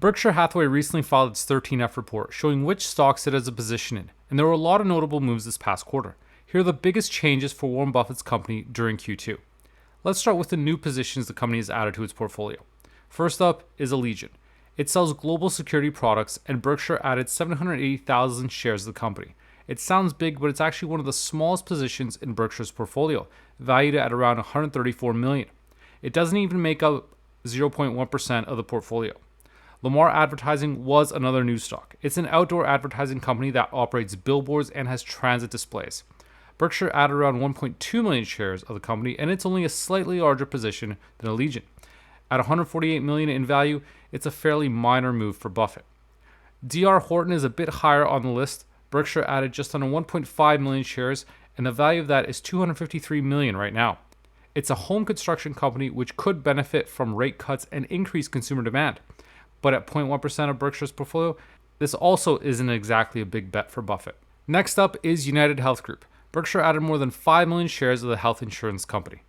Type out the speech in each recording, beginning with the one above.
Berkshire Hathaway recently filed its 13F report showing which stocks it has a position in, and there were a lot of notable moves this past quarter. Here are the biggest changes for Warren Buffett's company during Q2. Let's start with the new positions the company has added to its portfolio. First up is Allegiant. It sells global security products, and Berkshire added 780,000 shares of the company. It sounds big, but it's actually one of the smallest positions in Berkshire's portfolio, valued at around $134 million. It doesn't even make up 0.1% of the portfolio. Lamar Advertising was another new stock. It's an outdoor advertising company that operates billboards and has transit displays. Berkshire added around 1.2 million shares of the company, and it's only a slightly larger position than Allegiant. At $148 million in value, it's a fairly minor move for Buffett. D.R. Horton is a bit higher on the list. Berkshire added just under 1.5 million shares, and the value of that is $253 million right now. It's a home construction company which could benefit from rate cuts and increased consumer demand. But at 0.1% of Berkshire's portfolio, this also isn't exactly a big bet for Buffett. Next up is United Health Group. Berkshire added more than 5 million shares of the health insurance company.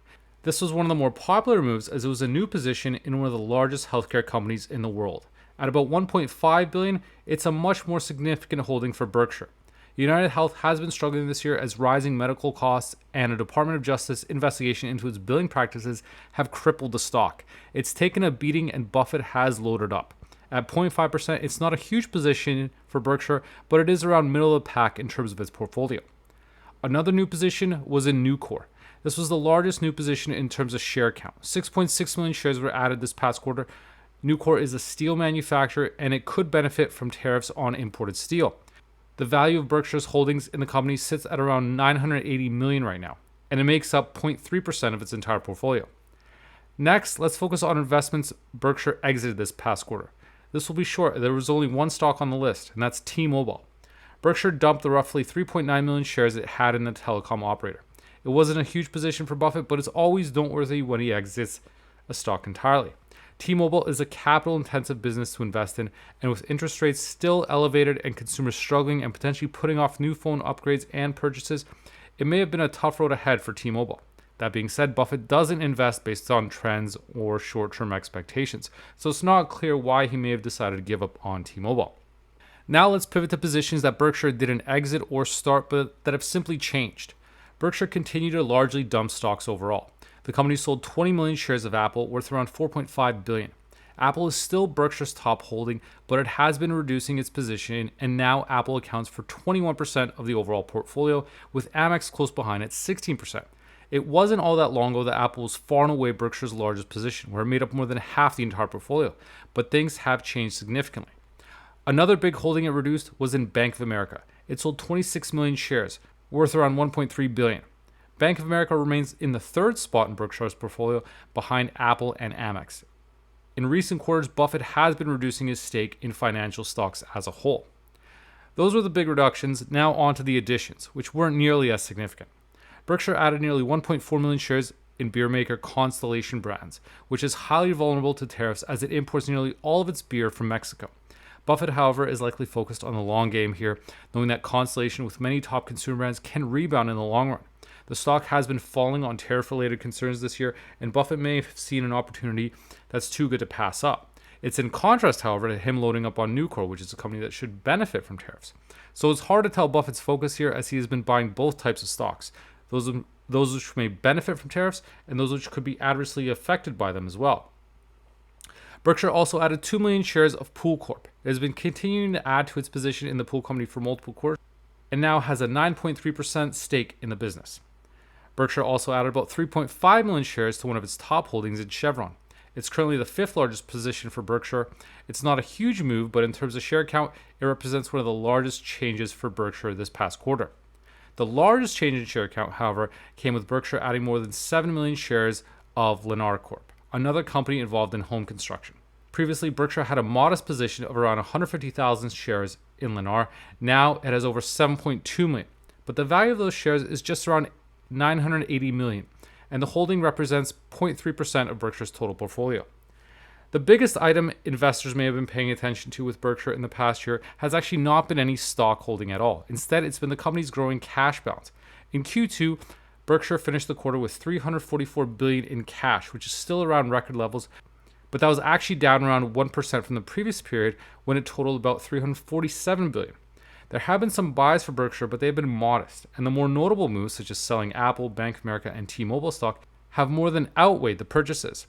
This was one of the more popular moves as it was a new position in one of the largest healthcare companies in the world. At about $1.5 billion, it's a much more significant holding for Berkshire. United Health has been struggling this year as rising medical costs and a Department of Justice investigation into its billing practices have crippled the stock. It's taken a beating and Buffett has loaded up. At 0.5%, it's not a huge position for Berkshire, but it is around middle of the pack in terms of its portfolio. Another new position was in Nucor. This was the largest new position in terms of share count. 6.6 million shares were added this past quarter. Nucor is a steel manufacturer and it could benefit from tariffs on imported steel. The value of Berkshire's holdings in the company sits at around $980 million right now, and it makes up 0.3% of its entire portfolio. Next, let's focus on investments Berkshire exited this past quarter. This will be short. There was only one stock on the list, and that's T-Mobile. Berkshire dumped the roughly 3.9 million shares it had in the telecom operator. It wasn't a huge position for Buffett, but it's always noteworthy when he exits a stock entirely. T-Mobile is a capital-intensive business to invest in, and with interest rates still elevated and consumers struggling and potentially putting off new phone upgrades and purchases, it may have been a tough road ahead for T-Mobile. That being said, Buffett doesn't invest based on trends or short-term expectations, so it's not clear why he may have decided to give up on T-Mobile. Now let's pivot to positions that Berkshire didn't exit or start, but that have simply changed. Berkshire continued to largely dump stocks overall. The company sold 20 million shares of Apple, worth around $4.5 billion. Apple is still Berkshire's top holding, but it has been reducing its position, and now Apple accounts for 21% of the overall portfolio, with Amex close behind at 16%. It wasn't all that long ago that Apple was far and away Berkshire's largest position, where it made up more than half the entire portfolio, but things have changed significantly. Another big holding it reduced was in Bank of America. It sold 26 million shares, worth around $1.3 billion. Bank of America remains in the third spot in Berkshire's portfolio, behind Apple and Amex. In recent quarters, Buffett has been reducing his stake in financial stocks as a whole. Those were the big reductions. Now on to the additions, which weren't nearly as significant. Berkshire added nearly 1.4 million shares in beer maker Constellation Brands, which is highly vulnerable to tariffs as it imports nearly all of its beer from Mexico. Buffett, however, is likely focused on the long game here, knowing that Constellation with many top consumer brands can rebound in the long run. The stock has been falling on tariff-related concerns this year, and Buffett may have seen an opportunity that's too good to pass up. It's in contrast, however, to him loading up on Nucor, which is a company that should benefit from tariffs. So it's hard to tell Buffett's focus here, as he has been buying both types of stocks, those which may benefit from tariffs and those which could be adversely affected by them as well. Berkshire also added 2 million shares of Pool Corp. It has been continuing to add to its position in the pool company for multiple quarters and now has a 9.3% stake in the business. Berkshire also added about 3.5 million shares to one of its top holdings in Chevron. It's currently the fifth largest position for Berkshire. It's not a huge move, but in terms of share count, it represents one of the largest changes for Berkshire this past quarter. The largest change in share count, however, came with Berkshire adding more than 7 million shares of Lennar Corp, another company involved in home construction. Previously, Berkshire had a modest position of around 150,000 shares in Lennar. Now it has over 7.2 million, but the value of those shares is just around $980 million, and the holding represents 0.3% of Berkshire's total portfolio. The biggest item investors may have been paying attention to with Berkshire in the past year has actually not been any stock holding at all. Instead, it's been the company's growing cash balance. In Q2, Berkshire finished the quarter with $344 billion in cash, which is still around record levels, but that was actually down around 1% from the previous period when it totaled about $347 billion. There have been some buys for Berkshire, but they've been modest, and the more notable moves, such as selling Apple, Bank of America, and T-Mobile stock, have more than outweighed the purchases.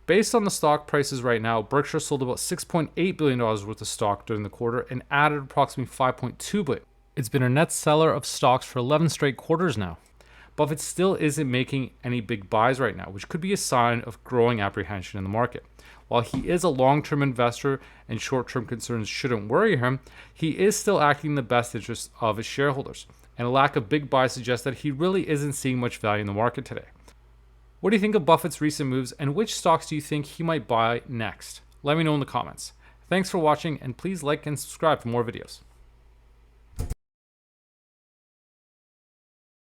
Based on the stock prices right now, Berkshire sold about $6.8 billion worth of stock during the quarter and added approximately $5.2 billion. It's been a net seller of stocks for 11 straight quarters now. Buffett still isn't making any big buys right now, which could be a sign of growing apprehension in the market. While he is a long-term investor and short-term concerns shouldn't worry him, he is still acting in the best interest of his shareholders, and a lack of big buys suggests that he really isn't seeing much value in the market today. What do you think of Buffett's recent moves, and which stocks do you think he might buy next? Let me know in the comments. Thanks for watching, and please like and subscribe for more videos.